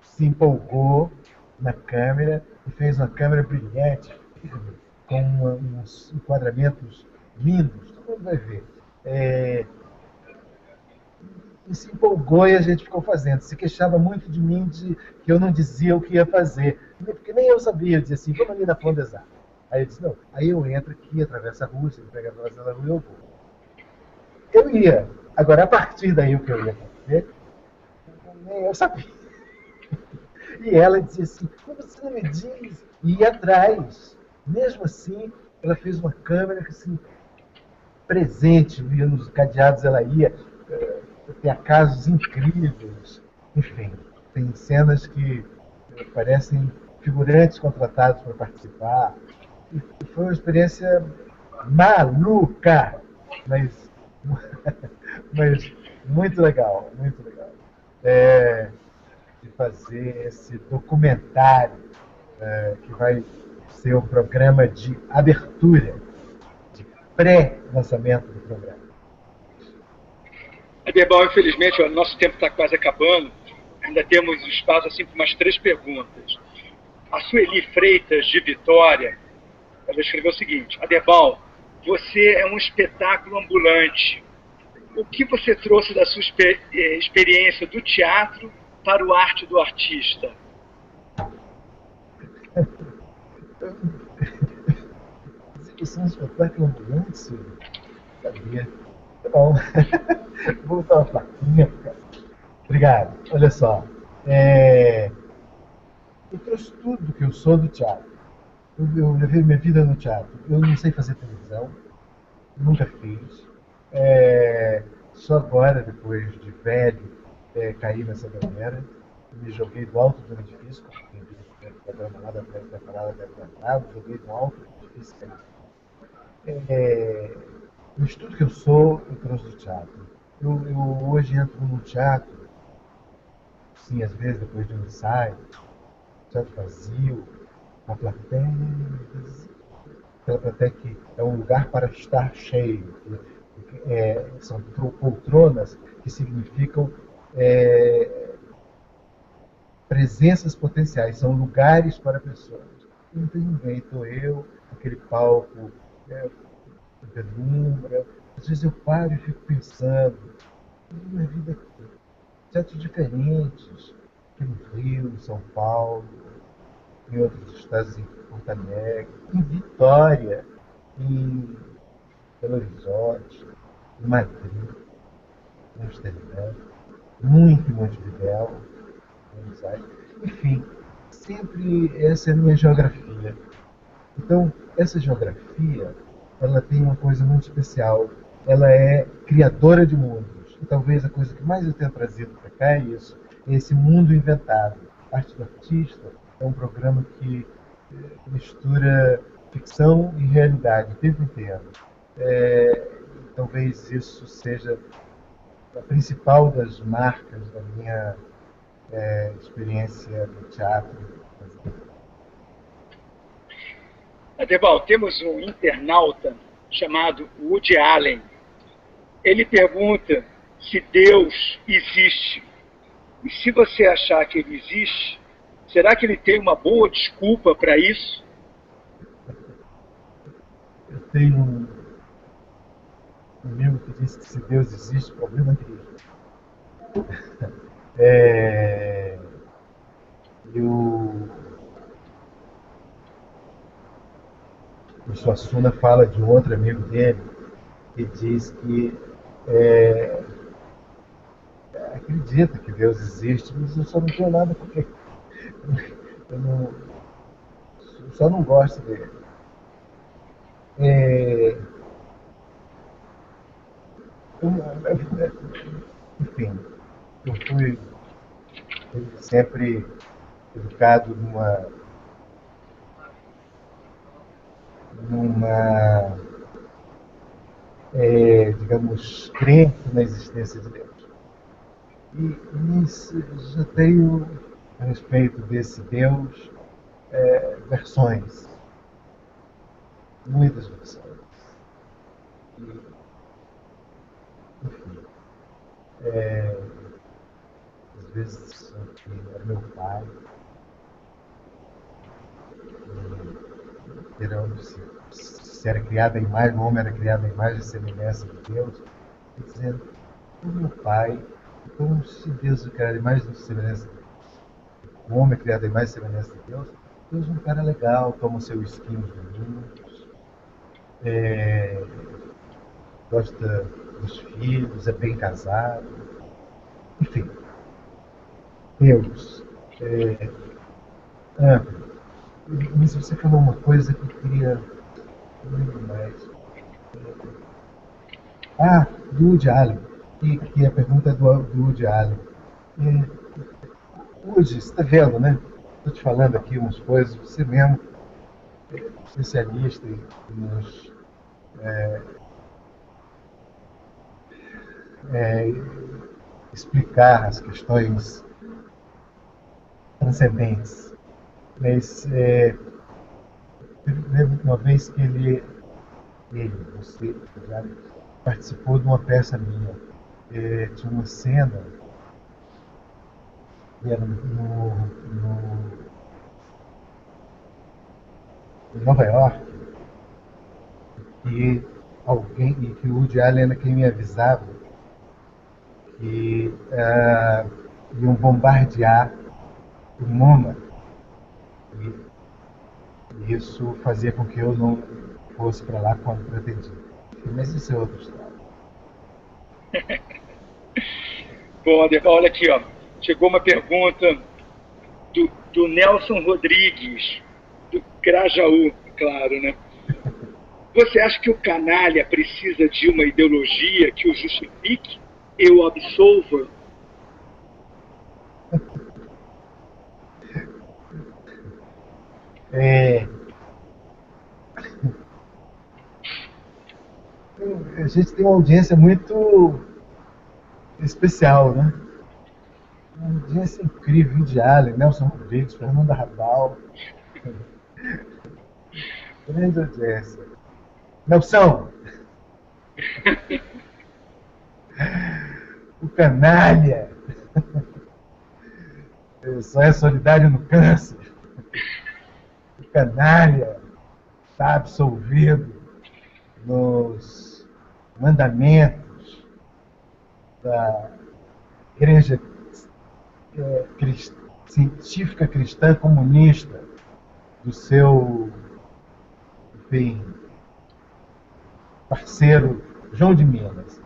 se empolgou na câmera e fez uma câmera brilhante, com uns enquadramentos lindos. Todo mundo vai ver. E se empolgou e a gente ficou fazendo. Se queixava muito de mim que eu não dizia o que ia fazer. Porque nem eu sabia. Eu dizia assim, vamos ali na Pont des Arts. Aí eu disse, não. Aí eu entro aqui, atravesso a rua, se ele pega a atravessada da rua, eu vou. Eu ia. Agora, a partir daí, o que eu ia fazer, nem eu sabia. E ela dizia assim, como você não me diz? E ia atrás. Mesmo assim, ela fez uma câmera que, assim, presente, via nos cadeados, ela ia... Tem acasos incríveis. Enfim, tem cenas que parecem figurantes contratados para participar. E foi uma experiência maluca, mas muito legal, muito legal. De fazer esse documentário que vai ser um programa de abertura, de pré-lançamento do programa. Aderbal, infelizmente, o nosso tempo está quase acabando. ainda temos espaço assim, para umas 3 perguntas. A Sueli Freitas, de Vitória, ela escreveu o seguinte: Aderbal, você é um espetáculo ambulante. O que você trouxe da sua experiência do teatro para o arte do artista? Isso é um espetáculo ambulante, Silvio? Sabia. Tá bom. Vou botar uma plaquinha. Obrigado. Olha só. Eu trouxe tudo que eu sou do teatro. Eu levei minha vida no teatro. Eu não sei fazer televisão, nunca fiz. Só agora, depois de velho, caí nessa galera. Me joguei do alto de um edifício, como quem diz que o programa lá da pré-temporada deve lembrar. Me joguei do alto do edifício. É, Mas tudo que eu sou, eu trouxe do teatro. Eu hoje entro no teatro, sim, às vezes depois de um ensaio, teatro vazio, a plateia vazia. Aquela plateia que é um lugar para estar cheio. São poltronas que significam é, presenças potenciais, são lugares para pessoas. E não tem ninguém, estou eu, aquele palco penumbra. Às vezes eu paro e fico pensando, minha vida aqui, teatros diferentes, aqui no Rio, em São Paulo, em outros estados, em Porto Alegre, em Vitória, em Belo Horizonte, em Madrid, em Amsterdã, muito em Montevidéu, Buenos Aires. Enfim, sempre essa é a minha geografia. Então, essa geografia, ela tem uma coisa muito especial. Ela é criadora de mundos. E talvez a coisa que mais eu tenho trazido para cá é isso, é esse mundo inventado. Arte do Artista é um programa que mistura ficção e realidade o tempo inteiro. Talvez isso seja a principal das marcas da minha experiência no teatro. Aderbal, temos um internauta chamado Woody Allen. Ele pergunta se Deus existe. E se você achar que ele existe, será que ele tem uma boa desculpa para isso? Eu tenho um amigo que disse que se Deus existe, problema dele. É, eu, o Suassuna fala de um outro amigo dele que diz que é, acredita que Deus existe, mas eu só não tenho nada com ele. Eu, não, eu só não gosto dele. É, enfim, eu fui sempre educado numa digamos, crença na existência de Deus. Já tenho, a respeito desse Deus, versões, muitas versões. E, enfim, às vezes era meu pai, esperando se era criada a imagem, o homem era criado a imagem e semelhança de Deus, e dizendo, o meu pai, então se Deus é criado a imagem e semelhança de Deus, o homem é criado a imagem e semelhança de Deus, Deus é um cara legal, toma o seu esquinho dos domingos, gosta dos filhos, é bem casado, enfim, Deus. É, ah, mas você falou uma coisa que eu queria. Não lembro mais. Do Woody Allen. Que a pergunta é do Woody Allen. É, Woody, você está vendo, né? Estou te falando aqui umas coisas, você mesmo, especialista em nos é, explicar as questões transcendentes. Mas uma vez que você, já participou de uma peça minha, tinha uma cena era em Nova York, e que o Woody Allen era quem me avisava que iam bombardear o MoMA. E isso fazia com que eu não fosse para lá quando pretendia. Mas isso é outra história. Bom, Aderbal, olha aqui, ó. Chegou uma pergunta do Nelson Rodrigues, do Grajaú, claro, né? Você acha que o canalha precisa de uma ideologia que o justifique e o absolva? É, a gente tem uma audiência muito especial, né? Uma audiência incrível, Woody Allen, Nelson Rodrigues, Fernando Arrabal. Grande audiência. Nelson, o canalha só é solidário no câncer. O canalha está absolvido nos mandamentos da Igreja Científica Cristã Comunista, do seu, enfim, parceiro João de Minas,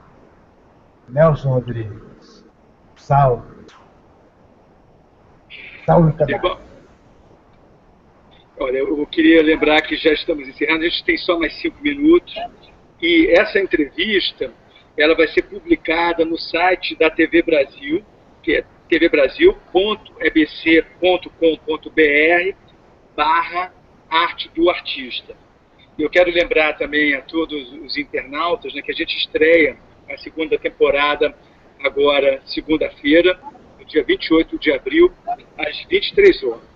Nelson Rodrigues, Saulo Canalha. Olha, eu queria lembrar que já estamos encerrando, a gente tem só mais 5 minutos, e essa entrevista ela vai ser publicada no site da TV Brasil, que é tvbrasil.ebc.com.br/arte do artista. Eu quero lembrar também a todos os internautas, né, que a gente estreia a segunda temporada agora, segunda-feira, no dia 28 de abril, às 23 horas.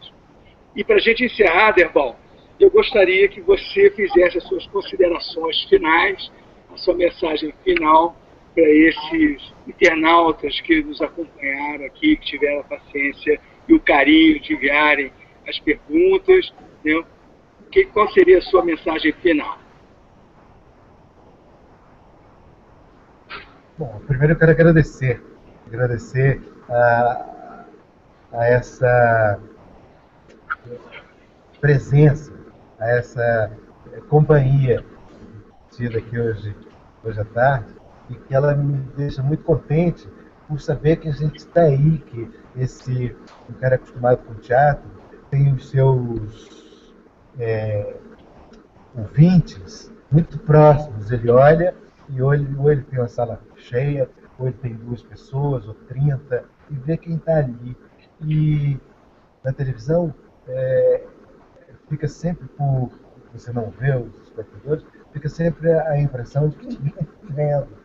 E para a gente encerrar, Derbal, eu gostaria que você fizesse as suas considerações finais, a sua mensagem final para esses internautas que nos acompanharam aqui, que tiveram a paciência e o carinho de enviarem as perguntas, né? Qual seria a sua mensagem final? Bom, primeiro eu quero agradecer a essa presença, a essa companhia tida aqui hoje à tarde, e que ela me deixa muito contente por saber que a gente está aí, que um cara acostumado com teatro tem os seus ouvintes muito próximos. Ele olha e ou ele tem uma sala cheia, ou ele tem 2 pessoas, ou 30, e vê quem está ali. E na televisão, fica sempre você não vê os espectadores, fica sempre a impressão de que ninguém está vendo.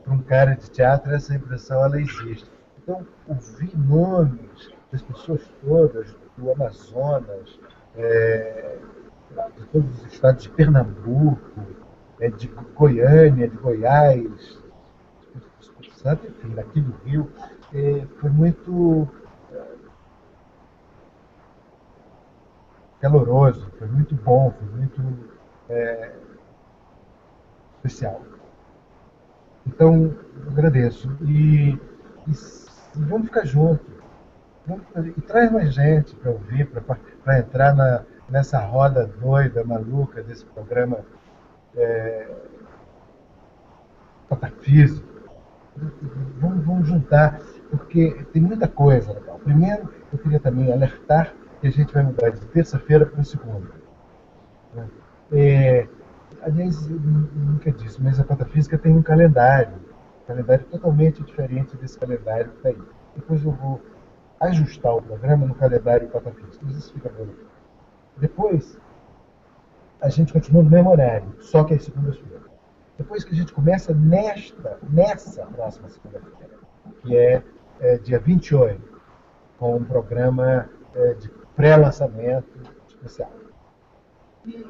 Para um cara de teatro, essa impressão ela existe. Então, ouvir nomes das pessoas todas, do Amazonas, de todos os estados de Pernambuco, de Goiânia, de Goiás, enfim, daqui do Rio, foi muito caloroso, foi muito bom, foi muito especial. Então, eu agradeço. E vamos ficar juntos. E traz mais gente para ouvir, para entrar nessa roda doida, maluca desse programa patafísico. Vamos juntar, porque tem muita coisa legal. Primeiro, eu queria também alertar que a gente vai mudar de terça-feira para segunda. Né? Aliás, eu nunca disse, mas a patafísica tem um calendário totalmente diferente desse calendário que está aí. Depois eu vou ajustar o programa no calendário patafísico, mas isso fica bom. Depois, a gente continua no mesmo horário, só que às segundas-feiras. Depois que a gente começa nessa próxima segunda-feira, que é dia 28, com um programa de pré-lançamento especial. E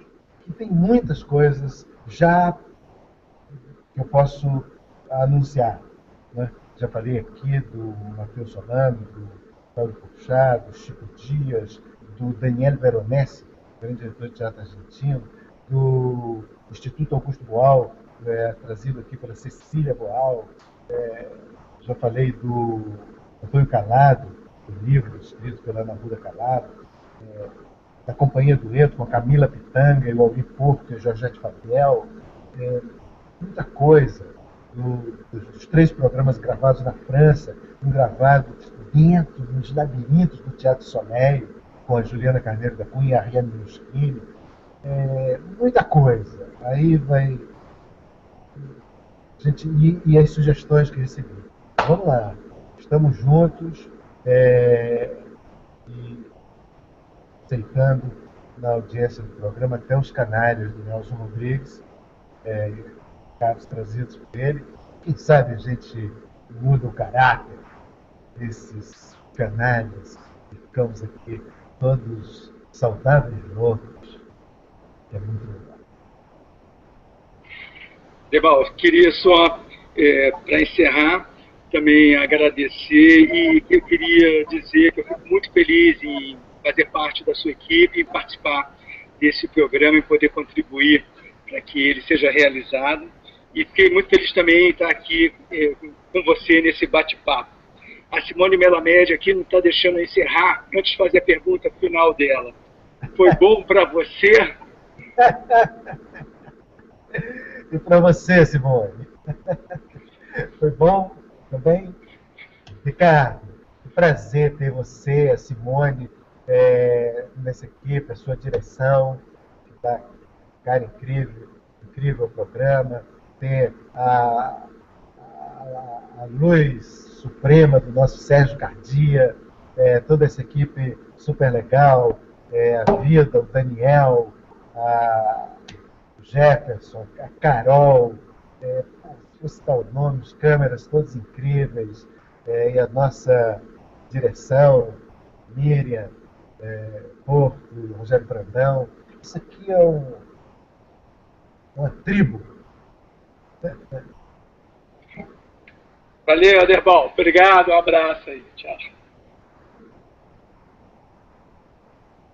tem muitas coisas já que eu posso anunciar. Né? Já falei aqui do Matheus Solano, Paulo Porchat, do Chico Dias, do Daniel Veronese, grande diretor de teatro argentino, do Instituto Augusto Boal, trazido aqui pela Cecília Boal. Já falei do Antônio Calado, do livro escrito pela Ana Ruda Calado, da Companhia do Dueto, com a Camila Pitanga, e o Alvin Porto e a Georgette Fabiel. Muita coisa. Dos 3 programas gravados na França, um gravado dentro dos labirintos do Teatro Soleil, com a Juliana Carneiro da Cunha e a Ariane Muschini. Muita coisa. Aí vai. E as sugestões que recebi. Vamos lá. Estamos juntos e aceitando na audiência do programa até os canários do Nelson Rodrigues, casos trazidos por ele. Quem sabe a gente muda o caráter desses canalhas e ficamos aqui todos saudáveis loucos, que é muito legal. Deval, queria só, para encerrar, também agradecer, e eu queria dizer que eu fico muito feliz em fazer parte da sua equipe, em participar desse programa e poder contribuir para que ele seja realizado. E fiquei muito feliz também em estar aqui com você nesse bate-papo. A Simone Melamed aqui não está deixando eu encerrar antes de fazer a pergunta final dela. Foi bom para você? E para você, Simone? Foi bom também? Ricardo, que prazer ter você, a Simone, nessa equipe, a sua direção, que dá cara incrível programa, ter a luz suprema do nosso Sérgio Cardia, toda essa equipe super legal, a Vida, o Daniel, o Jefferson, a Carol, vou citar o nome, os câmeras todos incríveis, e a nossa direção, Miriam, Porto, Rogério Brandão. Isso aqui é uma tribo. Valeu, Aderbal. Obrigado, um abraço aí. Tchau.